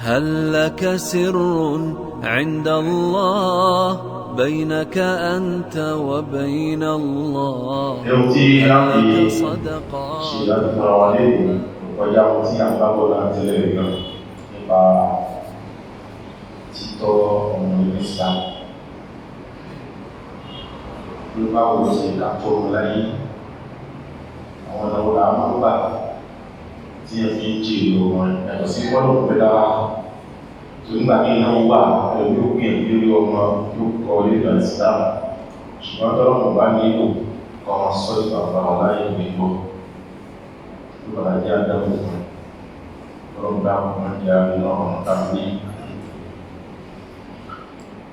هل لك سر عند الله بينك أنت وبين الله هل لك صدقات tí ẹ fi ń jí ìlú wọn yàtọ̀ sí gbọ́dọ̀ pẹ́ dára tó nígbà ní ìnáwó wà ẹ̀rọ yóò gbìyànjú lórí ọmọ yóò kọ ilé ìgbà Islam ṣùgbọ́n tọ́lọ́mù bá nílò kọ́ ọmọ sọ́ọ̀tì bàbá wọn láyé gbogbo tó bàbá jẹ́ àdáwò fún ọlọ́run bá wọn jẹ́ àríwá ọmọ tàbí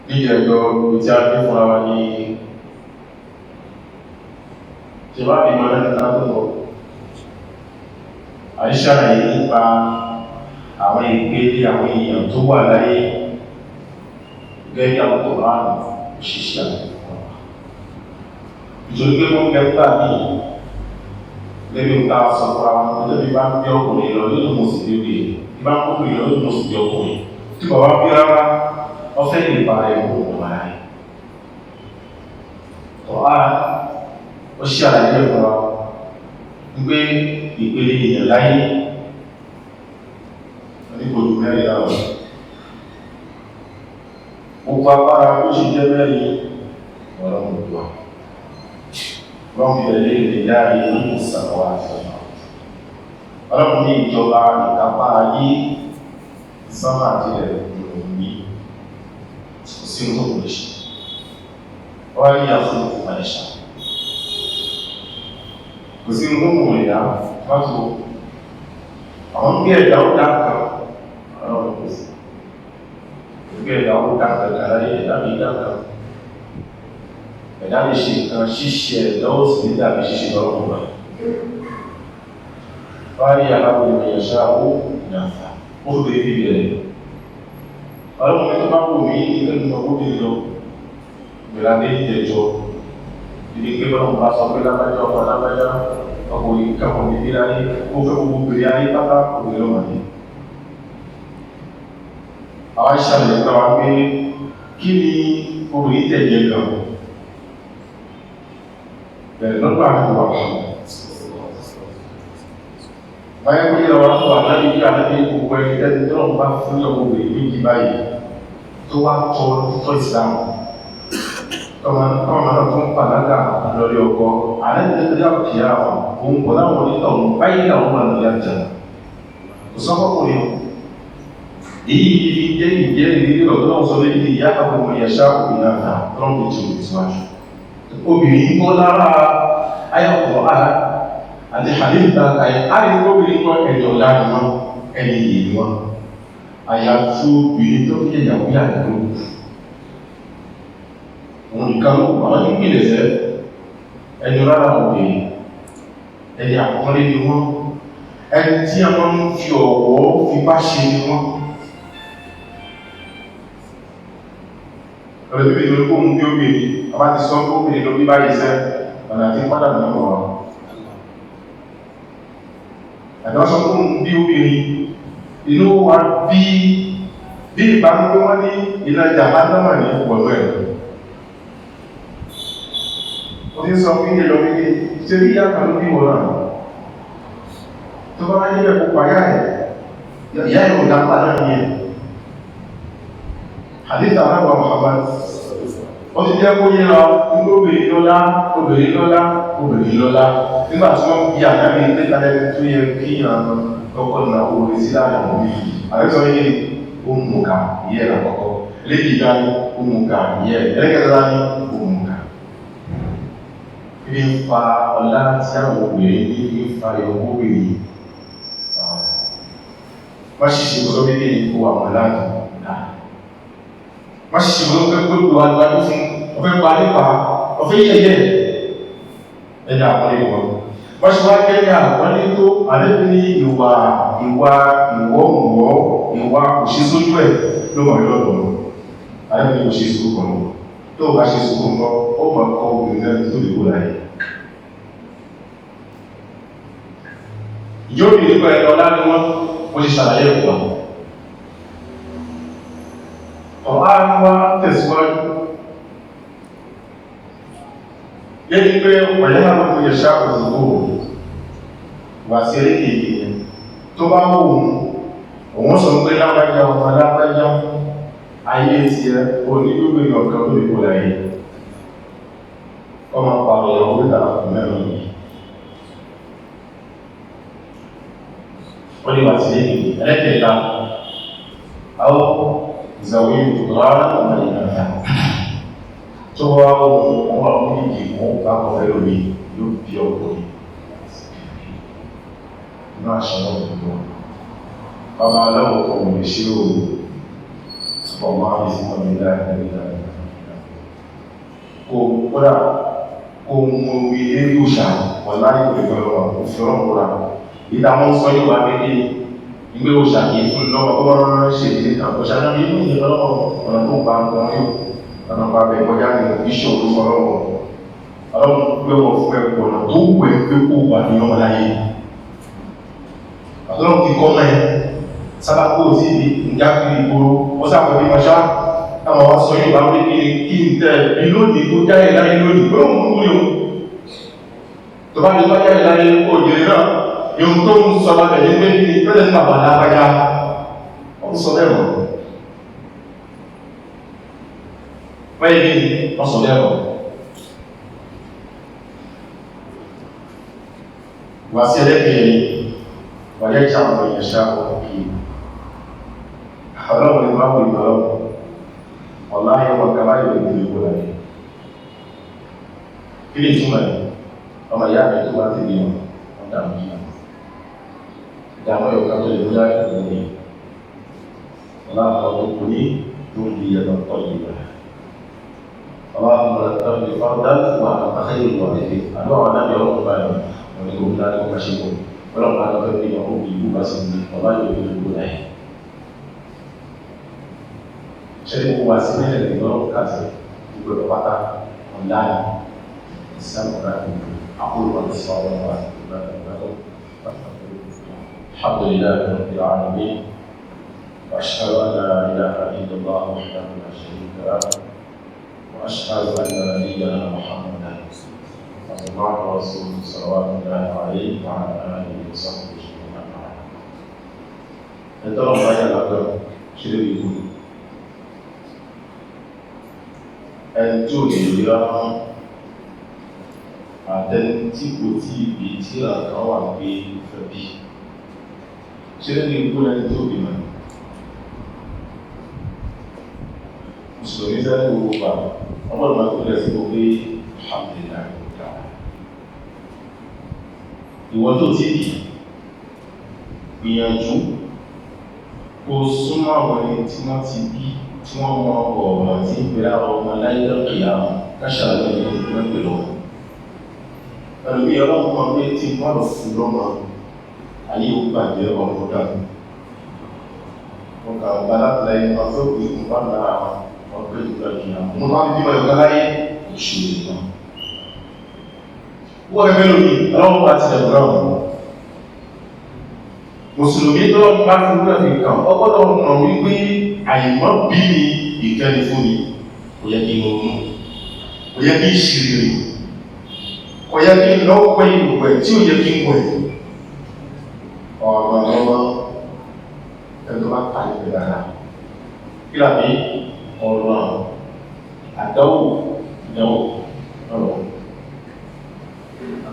níjẹ̀ ẹjọ́ ibi tí a gbé fúnra wa ní ṣe bá bí mọ́lẹ́ nígbà tó lọ àìṣàlàyé nípa àwọn ìgbélé àwọn èèyàn tó wà láyé gẹ́gẹ́ àwọn tó rán òṣìṣẹ́ àtẹ̀kọ́. Ìjọba pé wọ́n gẹ́gbà ní lẹ́bí ń ta sọ fún àwọn ọmọdé bí bá ń bí ọkùnrin lọ nínú mo sì bí obì bí bá ń kó ìlọ nínú mo sì bí ọkùnrin tí bàbá bí rárá ọfẹ́ lè bá ẹ̀ mú ọmọ láyé. Ọ̀há ó ṣe àlàyé ẹ̀fọ́ wa wípé ìpele èèyàn láyé oníkòjú mẹ́rin láwọn gbogbo agbára ó ṣe jẹ́ mẹ́rin ọlọ́run òdúwà wọ́n fi ẹ̀lẹ́ ilẹ̀ yáre ní ìsànwà àṣọ́nà ọlọ́run ní ìjọba ìkápá ayé sánmà àti ìrìnlẹ̀ ní kò sí ohun tó kò lè ṣe wọ́n rí àfún ìfúnmọ̀ ẹ̀ṣà kò sí ohun tó kò lè dáa mọ́tò àwọn bí ẹ̀dá ó dákan ọlọ́run kò sí bí ẹ̀dá ó dákan kàláyé ẹ̀dá bí dákan ẹ̀dá lè ṣe nǹkan ṣíṣe ẹ̀dá ó sì ní dàbí ṣíṣe lọ́rùn rẹ̀ wáyé aláwọ̀ ènìyàn ṣáà ó ìyàfà ó fi bèèrè bẹ̀rẹ̀ ọlọ́run mi tó bá wù mí nínú ọgbọ́n bí lọ ìgbèlà dé ìjẹjọ ìdí pé bọ́lá bá sọ pé lábájá ọkọ̀ lábájá ọkọ̀ ìkàkọ̀ ní ìdílé ayé ó fẹ́ gbogbo bèrè ayé pátá òbí lọ́wọ́ ní. Àwọn ìṣàlẹ̀ ìgbà wa pé kí ni obìnrin tẹ̀jẹ̀ gan bẹ̀rẹ̀ lọ́dọ̀ àwọn ọmọ báyẹ̀ pé ìrọ̀wọ́ tó wà láti bí àdábí gbogbo ẹni tẹ́lẹ̀ tó lọ́wọ́ bá fún ọmọ obìnrin méjì báyìí tó wá tọ́ ìsìlámù tọ́mọ náà fún pàdágà lórí ọkọ̀ àrẹ́tẹ̀lẹ́dẹ́ àkíyà òun kò láwọn onítọ̀hún báyìí láwọn máa lórí àjẹ́ kò sọ́kọ́kùnrin èyí jẹ́ ìjẹ́ ìrírí ọ̀tọ́ sọ lórí ìyá àkọ́kọ́ ìyàṣá òmìnira náà lọ́nà tí ó ti wájú obìnrin kọ́ lára ayọ̀kọ̀ ara àti àdéhùta àyè àríwá obìnrin kọ́ ẹni ọ̀la ni wọ́n ẹni yìí ni wọ́n àyàfi obìnrin tó fi ẹ̀yàwó yàtọ̀ òun nìkan àwọn nípìnlẹ̀ sẹ́ ẹni rárá obìnrin ẹni àkọọ́lẹ̀ ni wọ́n ẹni tí a máa ń fi ọ̀wọ́ fi bá ṣe ni wọ́n ọ̀rẹ́ bíbí lórí kó mú bí obìnrin a bá ti sọ pé obìnrin ló bí báyìí sẹ́ ọ̀nà àti pátá náà wọ̀ àjọ sọ pé mú bí obìnrin inú wa bí ìbámu pé wọ́n ní ìlàjà ádámà ní pọ̀lú ẹ̀ ó ti sọ fún ìlọ wípé ṣe rí yàtọ̀ ló bí wọ́n náà tó bá wáyé ẹ̀kọ́ pàyà ẹ̀ ìyá ìrò dápa náà ní ẹ̀ hadith aláwọ̀ Muhammad ó ti jẹ́ kó yé lọ nígbó obìnrin lọ́lá nígbà tí wọ́n bí àdábì tẹ́tàlẹ́ tó yẹ kí àwọn ọkọ̀ náà orí sí láàrín àwọn méjì àrẹ́sọ yé òmùgà ìyẹ́ lákọ̀ọ́kọ́ léjì dání òmùgà ìyẹ́ ẹlẹ́kẹ̀ẹ́ta ní òmùgà ní fa ọlá tí àwọn obìnrin ní fa ìyọ̀wó obìnrin má ṣiṣẹ́ gbọ́dọ̀ bí ní kó àwọn aláàdì má ṣiṣẹ́ gbọ́dọ̀ pé gbogbo àgbàdo fún ọfẹ́ pa nípa ọfẹ́ yẹyẹ ẹ̀dà àwọn ìwọ̀n wọ́n ṣe wá kẹ́yà wọ́n ní tó àlẹ́bí ní ìwà òṣìṣójú ẹ̀ ló mọ̀ lọ́dọ̀ àlẹ́bí ní òṣìṣójú kan tó bá ṣe sùkún kọ́ ó mọ̀ kọ́ obìnrin náà tó lè kó láyé ìjọ́bì nípa ẹ̀rọ láti wọ́n ó ṣe ṣàlàyé ẹ̀kọ́ ọ̀hán wá tẹ̀síwájú lẹ́ni pé ọ̀yẹ́ máa tó yẹ ṣàkóso wà sí erékèé tó bá wò òun sọ pé lágbájá ọmọ lágbájá ayé ti ẹ onígbogbo ọ̀kan tó lè kó láyé ọmọ pàrọ̀ ìyàwó pé tàbí mẹ́rin yìí wọ́n lè wà sí ẹlẹ́kẹ̀ẹ́ta àwọn ìzàwé ìrọ̀lá ọmọ ìrìnàjò tó wá wọ́n wà fún ìdí wọ́n bá kọ́ fẹ́ lórí yóò bí ọkùnrin náà ṣọ́nà gbogbo bàbá aláwọ̀ kan lè ṣe òòrùn ọmọ àbísí ọmọ ìlà ìlà kò kódà kò mú ilé òṣà wọ́n láyé ìgbẹ̀rọ òfin ọ̀pọ̀lá ìdámọ́ sọ yóò wá pé kí ìgbé òṣà kìí fún lọ́wọ́ tó wọ́n ṣe ìdílé kan òṣà náà yóò ní ìlọ́wọ́ ọ̀nà tó ń pa nǹkan yóò ọ̀nà pa bẹ̀ kọjá ní ìṣọ̀ tó sọ lọ́wọ́ ọlọ́run gbé wọ́n fún ẹ̀kọ́ ọ̀nà tó wù ẹ́ pé kó wà ní ọmọ láyé ọlọ́run ti kọ́ mọ́ ẹ sábàkó tí ìjákiri ìgboro ó sàpọ̀ bí mọ́ṣá táwọn wá sọ yóò bá pé kí n tẹ́ bí lónìí tó jáyé láyé lónìí pé òun mú yóò tó bá lè bá jáyé láyé òjèrè náà yóò tó ń sọ lábẹ̀ ní pé kí ni pẹ́lẹ̀ ní bàbá lágbájá wọ́n sọ bẹ́ẹ̀ mọ́ wọ́n yé ní wọ́n sọ bẹ́ẹ̀ mọ́ wà sí ẹlẹ́kẹ̀ẹ́ wà yẹ́ ìṣàmọ̀ ìyẹ̀ṣà òkè ọlọ́run ni máa wù ìmọ̀lọ́run ọ̀lá ẹwà kàbáyé ìlú ìgbò rẹ̀ kí lè túnmọ̀ ẹ̀ ọmọ ìyá rẹ̀ tó bá ti rí wọn dàmú yìí ìdàmú ẹ̀yọ̀ká tó lè mú láyé ìlú ní ọlá àwọn ọkùnrin ní tó ń di ẹ̀dọ̀ tọ́ yìí rẹ̀ ọlá àwọn ọ̀rẹ́ tó fọ́dá wà àtàkẹ́yẹ ìwà ẹ̀fẹ́ àdó àwọn adájọ́ ọlọ́run báyìí wọn ni kò ń dájú ká ṣe wọn ọlọ́run adájọ́ bí wọn kò bí ìlú bá sì ní ọlá ìlú ìlú rẹ̀ ṣe kó wá sí mẹ́lẹ̀ ní ọlọ́run káàkiri gbogbo pátá ọ̀láyà ìsàmùrà àkóríwá ní sọ́wọ́n wá الحمد لله رب العالمين واشهد ان لا اله الا الله وحده لا شريك له واشهد ان نبينا محمدا صلى الله ورسوله صلوات الله عليه وعلى اله وصحبه اجمعين. انت رب العالمين شريك ẹni tí ò lè rí rárá àtẹni tí kò tí ìbí tí àkàn wà pé ìfẹ́ bí ṣe lẹ́ni ikú lẹ́ni tó bí mọ̀ mùsùlùmí sẹ́ni gbogbo bá ọmọ ìgbà tó lẹ̀ sí gbogbo alhamdulillah ìwọ́n tó tí bí gbìyànjú kó súnmọ́ àwọn ẹni tí wọ́n ti bí tí wọ́n mọ ọ̀rọ̀ tí ń pèrè àwọn ọmọ láyé lọ́pẹ̀yà káṣàlẹ̀ ní ìpínlẹ̀ lọ. Pẹ̀lú bí ọlọ́pùn mọ́ pé tí wọ́n lọ fún lọ́mọ ayé ó bàjẹ́ ọmọ dànù. Wọ́n kà ọ̀gbá láti láyé wọn fẹ́ pé kún bá lára wọn pé ìgbà ìyá. Mo máa ń bí wọn yọ̀gá láyé ìṣòro náà. Wọ́n gẹ́gẹ́ lórí ọlọ́pùn bá ti dẹ̀bùrà wọn. Mùsùlùmí tó bá fi wúlẹ̀ fi kàn ọgbọ́dọ̀ mọ̀ wípé àìmọ́ bí ní ìkẹ́ni fún mi kò yẹ kí n ronú kò yẹ kí n ṣìrìrì kò yẹ kí n lọ́wọ́ pẹ́ ìrùpẹ̀ tí ó yẹ kí n pẹ̀ ọ̀rọ̀ lọ́wọ́ ẹgbẹ́ bá pàdé pẹ̀ dára kí làbí ọ̀rọ̀ àdáwò ìdáwò ọ̀rọ̀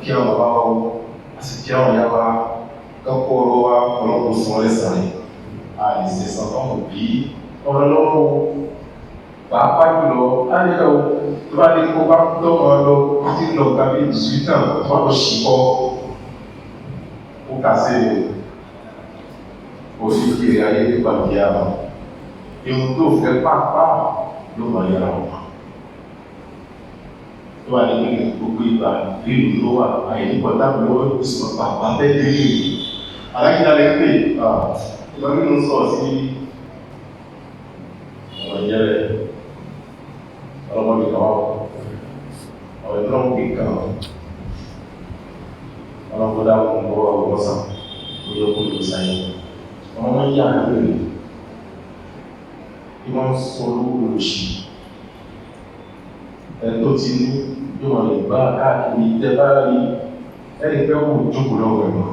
kí àwọn bàbá wa àti kí àwọn ìyá wa kọ́kọ́ ọ̀rọ̀ wa ọlọ́pọ̀ sọ ẹ́sàrẹ̀ àìsẹ̀sàn ọmọ bí ọ̀rọ̀ lọ́wọ́ pàápàá jùlọ láyẹ̀wò tó bá lè kó bá lọ́wọ́ lọ tí lọ gbàgbé ìsúítàn tó wà lọ ṣìkọ́ ó kà sí òfin kiri ayé nípa bí i àwọn ihun tó fẹ́ pàápàá ló mọ̀ yára wọn tó wà nínú gbogbo ìgbà lílù ló wà àyè nípa dábò lọ́wọ́ ìsúná pàápàá tẹ́lẹ̀ lílù aláìdálẹ́ pé ìgbà nínú sọ̀rọ̀ sí ọ̀yẹ́rẹ́ ọlọ́mọdé kan ọ̀rẹ́ tó ń pè kan ọlọ́mọdé àwọn ọmọ ọgbọ́sàn ó yẹ kó lè sáyé ọmọ mọ́ yà á lórí tí wọ́n ń sọ olóòṣì ẹni tó ti ní yóò wọ́n lè gbá káàkiri tẹ́ bá rí ẹni pẹ́ wò jókòó lọ́wọ́ ẹ̀mọ́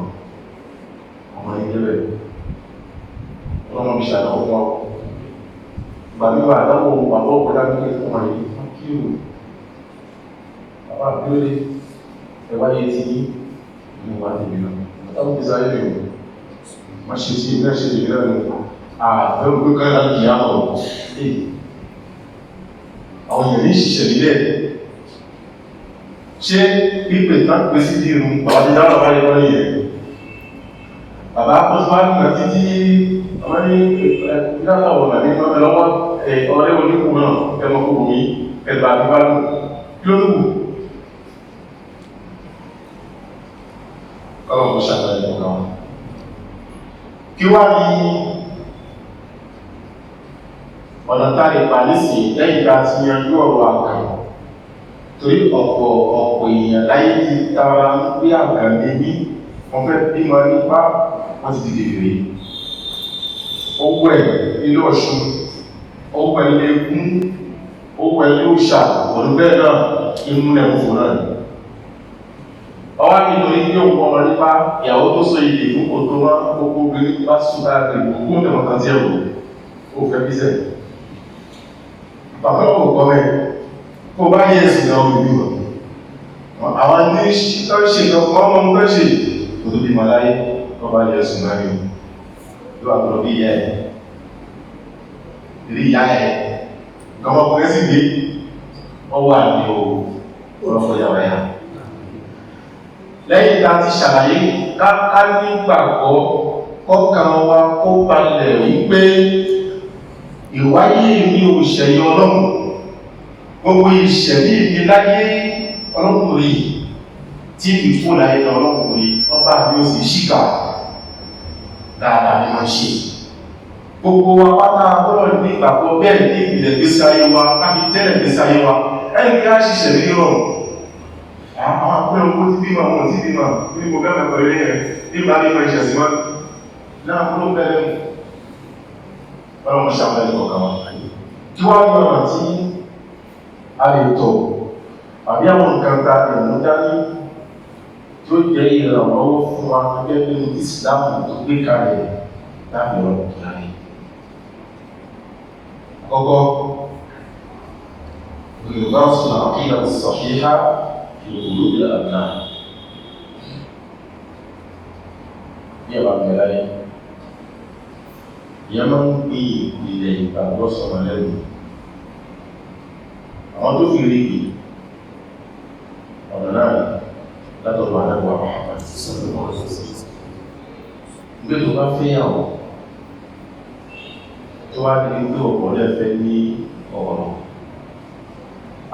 ọmọ ìgbẹ́bẹ̀ ọmọ bí ṣàdánwò wọn gbàmíwà àdáwò bàbá ọ̀pọ̀lá ní ọmọ yìí kí o bàbá àbúrò ẹwà yìí ti ní ìwà tèmi lọ táwọn bí sáré rẹ̀ má ṣe sí ilé ṣe tèmi lẹ́nu àfẹ́ òkú kan láti kìí àmọ̀ àwọn èèyàn ní ìṣiṣẹ́ nílẹ̀ ṣé pípẹ̀ tán pé sí di irun bàbá ti dáwọ̀ bá yẹ wọ́n ní ẹ̀ bàbá pọ́sùmá nígbà títí àwọn ní ìdáwọ̀ ọ̀nà ní ọlọ́wọ́ ọ̀rẹ́ oníkù náà ẹmọ kò mí ẹgbà àbíbá lù kí ló lùkù kọ́lọ̀ kò ṣàtàlẹ̀ ọ̀gá wọn kí wá ní ọ̀nà tàbí pàlísì lẹ́yìn ká ti yanjú ọ̀rọ̀ àkàn torí ọ̀pọ̀ èèyàn láyé ti tara ń pé àkàn níbi wọ́n fẹ́ bímọ nípa wọ́n ti dìde rèé owó ẹ̀ ilé Ọ̀ṣun owó ẹ̀ ilé Ẹ̀gún owó ẹ̀ ilé Òòṣà òdúgbẹ́ náà inú ẹ̀kùn náà ni ọwá nítorí ní òun ọmọ nípa ìyàwó tó sọ ilé fún kò tó wọ́n gbogbo obìnrin bá súnmọ́ àgbè gbogbo ẹ̀mọ̀kan tí ẹ̀wò ó fẹ́ bí sẹ́yìn bàbá ọ̀pọ̀ kọ́mẹ̀ kó bá yẹ ẹ̀sùn náà orí wọn àwọn ní ṣíkọ́ṣe ìjọpọ̀ ọmọ ń tọ́ṣe kò tó bí ma láyé kó bá yẹ ẹ̀sùn náà rí ló wà tọ́lọ bí ìyá ẹ̀ rí ìyá ẹ̀ gọmọkùnrin sì gbé wọ́n wà ní ọlọ́pọ̀ yàwó ya lẹ́yìn tá ti ṣàlàyé ká nígbàgbọ́ kọ́kàn wa kó balẹ̀ wípé ìwáyé ní òṣèyí ọlọ́run gbogbo ìṣẹ̀lí ìbí láyé ọlọ́kùnrin tí ìfò láyé ọlọ́kùnrin ọba bí ó sì ṣíkà dáadáa ní wọ́n ṣe gbogbo wa pátá gbọ́dọ̀ ní ìgbàgbọ́ bẹ́ẹ̀ ní ìpìlẹ̀ gbésí ayé wa kábi tẹ́lẹ̀ gbésí ayé wa ẹni kí á ṣiṣẹ́ ní rọrùn àwọn akúrẹ́ owó tí bímọ àwọn tí bímọ ní gbogbo mẹ́mẹ́ pẹ̀lú ẹ̀ nígbà nípa ìṣẹ̀sí wọn náà kúrò bẹ́ẹ̀ ọlọ́run ṣàmìlẹ̀ ìkọ̀ọ̀kan wọn kí wá ní ọ̀nà tí a lè tọ̀ àbí àwọn nǹkan ta ìrìnà dání tí ó jẹ́ ìrànlọ́wọ́ fún wa gẹ́gẹ́ bí ìsìláàmù tó gbé kalẹ̀ láti ọ̀rọ̀ ìyàrí àkọ́kọ́ Yorùbá sùn àkíyà sọ̀fíhá ìlú ìlú àbúrà ní ẹ̀bà mẹ́láyé ìyẹn máa ń gbé ìpìlẹ̀ ìgbàgbọ́ sọ̀rọ̀ lẹ́nu àwọn tó fi rí ìpì ọ̀nà náà látọ̀rọ̀ àdágbà Muhammad gbé tó bá fẹ́yàwó tó wá ní pé ọ̀pọ̀ lẹ́fẹ́ ní ọ̀rọ̀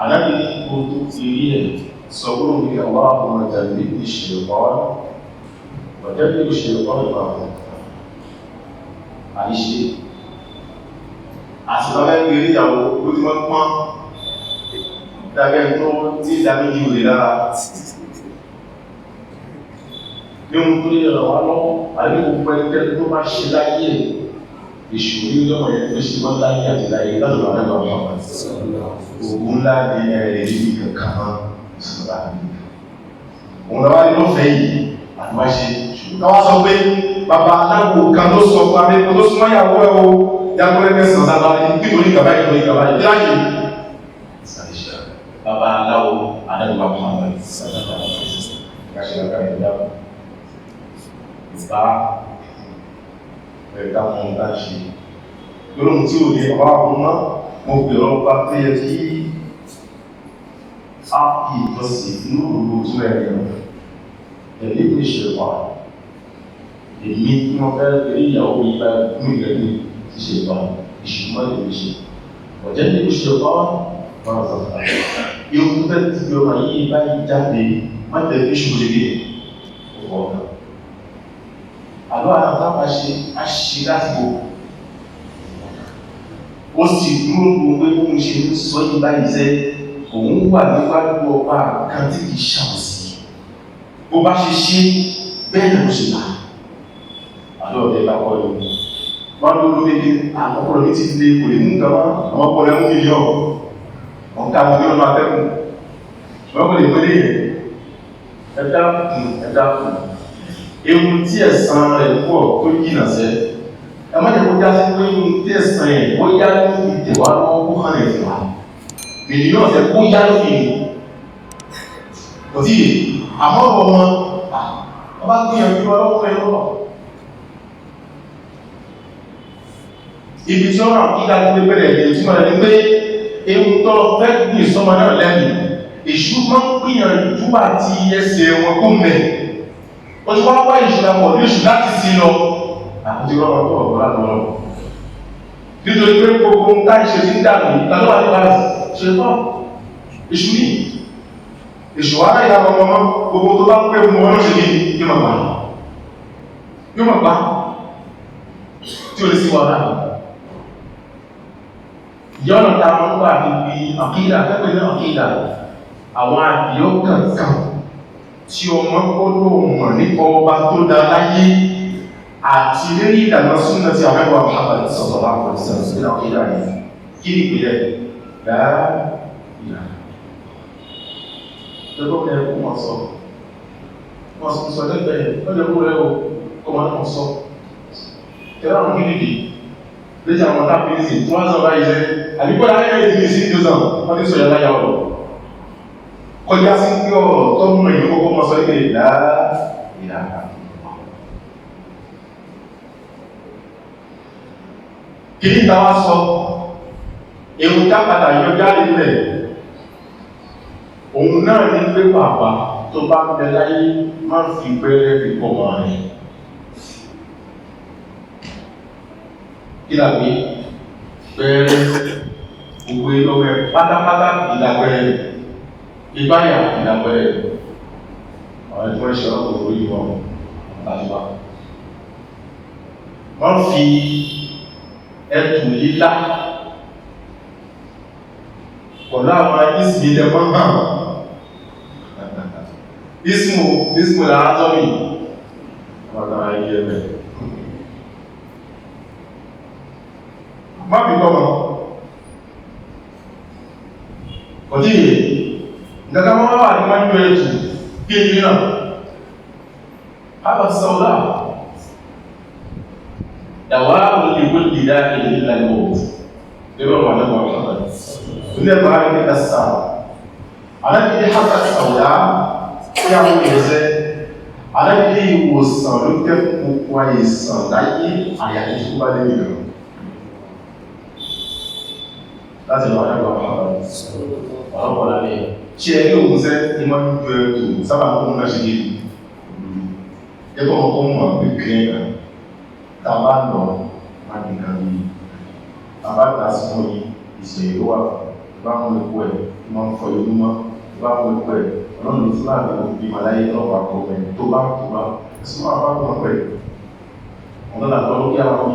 alábi ní kó tó ti rí ẹ̀ sọ́gbọ́n ní àwọn àwọn ọ̀tàlẹ́ ìṣẹ̀lẹ̀kọ́ ọ̀tẹ́lẹ̀ ìṣẹ̀lẹ̀kọ́ ìpàdé àìṣe àṣìlọ́lẹ́ ìgbèrè ìyàwó ló ti wọ́n pọ́n dágẹ́ tó tí ìdámi ní òlè lára ní ohun tó lè ràn wá lọ́wọ́ àríwò pẹ́lẹ́tẹ́ tó bá ṣe láyé ìṣòrí lọ́wọ́ yẹn tó ṣe wọ́n láyé àti láyé lọ́dọ̀ àrẹ́gbà ọmọ ogun ńlá ní ẹ̀rẹ̀ ní kankan máa sọ́dọ̀ àmì òun lọ́wọ́ ní lọ́fẹ̀ẹ́ yìí àtúmáṣe ṣùgbọ́n sọ pé bàbá aláwò kan ló sọ fún abẹ́kọ̀ tó súnmọ́ ìyàwó ẹ̀ o yàgbọ́rẹ́ mẹ́sàn sábà nítorí gàbá ìtò ìgàbá ìdíláyé bàbá aláwò adájọba Muhammad kàṣẹ́lẹ́kà ìdáwó ìbá ẹ̀dá wọn bá ṣe lóòrùn tí ò lè ọwá ọmọ náà mo pèrọ bá tó yẹ kí á kì í tọ́ sí inú gbogbo tó ẹ̀rẹ̀ ẹ̀lẹ́ ní ṣẹ̀wà èmi tí wọ́n fẹ́ rí ìyàwó yìí bá mú ìrẹ́lẹ̀ ti ṣe bá ìṣùgbọ́n lè fi ṣe ọ̀jẹ́ ní ìṣẹ̀wà wọn àtàkà yóò tún fẹ́ ti fi ọmọ yìí bá yìí jáde má tẹ̀ fi ṣùgbọ́n ṣe ọ̀pọ̀ ọ̀gá àlọ́ àtàkà ṣe àṣìṣe lásìkò ó sì dúró gbogbo ohun ṣe ń sọ yìí báyìí sẹ́ òun wà níwájú ọba kan tí kìí ṣàwọ̀sí bó bá ṣe ṣe bẹ́ẹ̀ ló ṣe bá àlọ́ ọ̀dẹ́ bá kọ́ ìlú wọ́n ló lórí ní àwọn ọpọlọ ní ti lè kò lè mú nǹkan wá àwọn ọpọlọ mú mílíọ̀nù ọ̀ká àwọn mílíọ̀nù atẹ́kùn wọ́n kò lè mú lè ẹ̀dá kù ewu tí ẹ̀san rẹ̀ pọ̀ tó jìnà sẹ́ ẹ má jẹ́ kó já sí pé ewu tí ẹ̀san yẹn ó yá ní ìtẹ̀wá lọ́wọ́ kó hàn ẹ̀sìn wa mílíọ̀nù ọ̀sẹ̀ kó yá lófin kò tí àmọ́ ọ̀rọ̀ wọn ọba gbìyànjú ọlọ́wọ́ ẹ̀ lọ́wọ́ ibi tí wọ́n rà kí dájú pé bẹ̀rẹ̀ èdè tí wọ́n rẹ̀ ní pé ewu tọ́lọ fẹ́ gbìn sọmọ náà lẹ́nu èṣù máa ń gbìyànjú àti ẹsẹ̀ wọn kó mẹ́ ó ti wá wá ìṣúra pọ̀ ní èṣù láti sí lọ àti rọ́rọ̀ tó ọ̀gbọ́n láti lọ nítorí pé gbogbo ń tá ìṣe tí ń dàbí tàbí wà nípa ṣe tọ́ èṣù ní èṣù wá láì dábọ̀ ọmọ gbogbo tó bá pé mú wọn lóṣèlú yóò mọ̀ pa tí ó lè sí wà láì yọ́nà ta wọ́n gbà fi bí àkídà pẹ́pẹ́ ní àkídà àwọn àbíọ́ kankan tí ọmọ gbọ́dọ̀ mọ̀ nípa ọba tó dá láyé àti lérí ìdàgbà súnà tí àwọn ẹgbà Muhammad sallallahu alaihi wasallam sí àkídà yìí kí ní ìpìlẹ̀ láàá lọ́gbọ́n ẹ̀kú wọn sọ lẹ́gbẹ̀ẹ́ lọ́jọ́ kó rẹ̀ kọ́ wọn sọ tẹ́lá wọn kí nìdí lẹ́jà àwọn tápìlìsì tí wọ́n sọ báyìí rẹ̀ àbíkọ́lá ayẹ́ ìdílé sí ìdózàn wọ́n ti sọ yà láyà ọ̀rọ̀ kọjá sí pé ọ̀rọ̀ tó mú èyí kókó mọ́ sọ ilé ìlànà kí ní tàwà sọ ewu jápadà yọ jáde lẹ̀ òun náà ní pé pàpà tó bá bẹ láyé má fi pẹ́rẹ́ fi pọ̀ mọ́ rẹ̀ ìlàgbé pẹ́ẹ̀rẹ́ òwe lọ́wẹ́ pátápátá ìlàgbẹ̀rẹ̀ ìbáyà ìlàgbẹ̀rẹ̀ àwọn ẹ̀fọ́ ẹ̀ṣẹ́ ọkọ̀ orí wọn àtàlùwà wọ́n fi ẹ̀tù lílá pọ̀lú àwọn ìsìnkú ìdẹ̀kọ́ náà ìsìnkú làázọ́mì ọ̀nà ayé ẹ̀bẹ̀ má fi gọ́mọ̀ ọdí yìí gẹ́gẹ́ wọ́n wà ní wọ́n yóò ẹ̀tù kí èyí náà àbá sọ́lá ẹ̀wà olùgbò dìdá èyí lẹ́gbọ̀ lẹ́gbọ̀ wà lẹ́gbọ̀ ọ̀pọ̀lọpọ̀ ilẹ̀ bá rí ní ẹ̀sà alábìdí hàtà sọ́lá kí àwọn ìrẹsẹ̀ alábìdí ìwòsàn ló jẹ́ púpọ̀ àìsàn láyé àyàkí tó bá lè nìyàn láti lọ àdágbà ọ̀pọ̀lọpọ̀ lálẹ́ ṣe ẹgbẹ́ òun sẹ́ ní wọ́n ń jọ ẹ̀tù sábà kún náà ṣe yé ẹgbẹ́ ọkọ̀ mọ̀ pé kẹ́ẹ̀kà tàbá lọ máa nìkan ní tàbá gbà sí wọ́n yí ìṣẹ̀ ìlú wà bá mú ẹ̀kọ́ ẹ̀ máa ń fọ ìlú mọ́ bá mú ẹ̀kọ́ ẹ̀ ọlọ́run tí máa lọ bí màláyé lọ́wọ́ àkọ́kọ́ ẹ̀ tó bá kú bá ẹ̀sùn máa bá wọn pẹ̀ ọ̀nà àtọ́lókè àwọn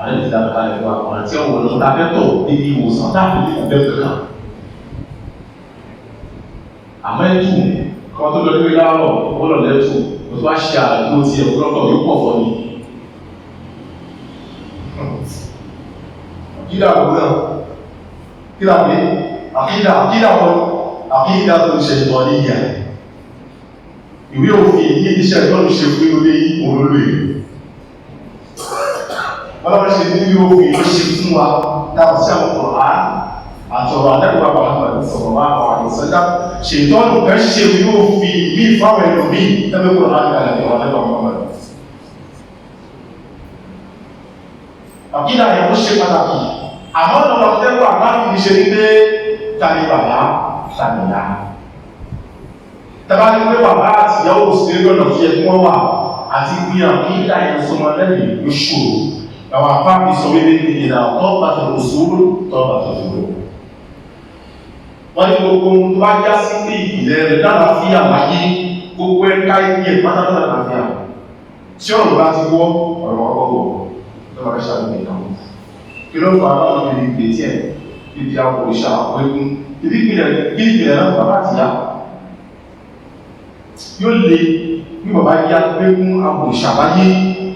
àti ìdàgbà ẹ̀kọ́ àwọn àti ọ̀wọ̀ lọ tàbẹ́tọ̀ níbi ìwòsàn táàbí ẹgbẹ́ kankan àmọ́ ẹ̀tù kan tó lọ lórí láàrọ̀ ó lọ lẹ́tù ó tó wá ṣe àdúgbò tí ọ̀pọ̀lọpọ̀ yóò pọ̀ fọ́ ni àkídà ọ̀gbọ́n náà kídà pé àkídà tó ṣe ìtọ́ ní ìyà ìwé òfin ní iṣẹ́ ìtọ́lù ṣe fún ilé olólù ìlú wọ́n ṣe ní òfin ló ṣe fún wa dáwọn sí àwọn ọ̀rọ̀ àtọ̀rọ̀ àdẹ́gbà Muhammad sọ̀rọ̀ àwọn àdìsọ́já ṣe ìtọ́lù kẹ́ ṣe ní òfin ní ìfáwọn ẹ̀lú bí tẹ́lẹ̀kùn àdẹ́gbà Muhammad àkídà yẹn ó ṣe pàtàkì àmọ́ ọ̀nà tẹ́gbà láti fi ṣe ní pé tàbí bàbá tàbíyá tàbí pé bàbá àti ìyàwó sí lọ́nà fi ẹkún wọ́n wà àti gbìyàn àkídà yẹn sọmọ lẹ́yìn ló ṣòro àwọn àpáàbí sọ wípé ní ìdá tọ́bàtà òṣòro tọ́bàtà òṣòro wọ́n ní gbogbo tó bá já sí pé ìpìlẹ̀ rẹ̀ lálàáfíà wáyé gbogbo ẹ̀ka ìpí ẹ̀ pátápátá lálàáfíà tí ọ̀rọ̀ bá ti wọ́ ọ̀rọ̀ ọgbọ̀ lọ́wọ́ ṣàlùmí kan kí ló fà á lọ́nà ìdí ìgbé tí ẹ̀ ibi àwọn òrìṣà àwọn egun ibi ìpìlẹ̀ náà bàbá àti ìyá yóò lè bí bàbá yá pé fún àwọn òrìṣà wáyé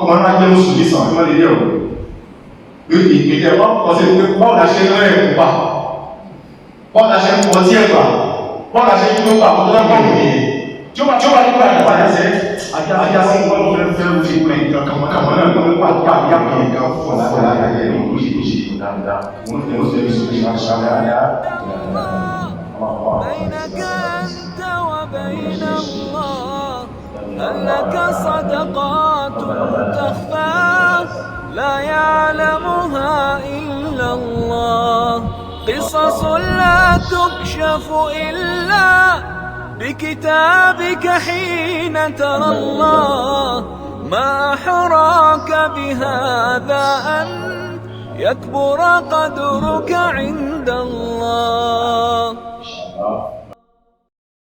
ọmọ náà jẹ́ mùsùlùmí sàn ní wọ́n lè rí ọ̀rọ̀ ìpínlẹ̀ wọ́n kọ́ sí pé báwo la ṣe ń rẹ̀ ẹ̀kú pa báwo la ṣe ń pọ̀ sí ẹ̀gbà báwo la ṣe ń gbé pa ọdún náà bọ̀ nìyẹn tí ó bá nípa ìgbà ẹsẹ̀ ajá sí wọ́n fẹ́ fẹ́ fi pé kàmọ́ náà tó ń pa tó àyà kan ìgbà fún ọ̀la ayẹyẹ ní oríṣiríṣi dáadáa wọ́n ti ń sọ èso ìṣàṣàlẹ̀ بينك أنت وبين الله هل لك صدقات تخفى لا يعلمها إلا الله قصص لا تكشف إلا بكتابك حين ترى الله ما أحراك بهذا أن يكبر قدرك عند الله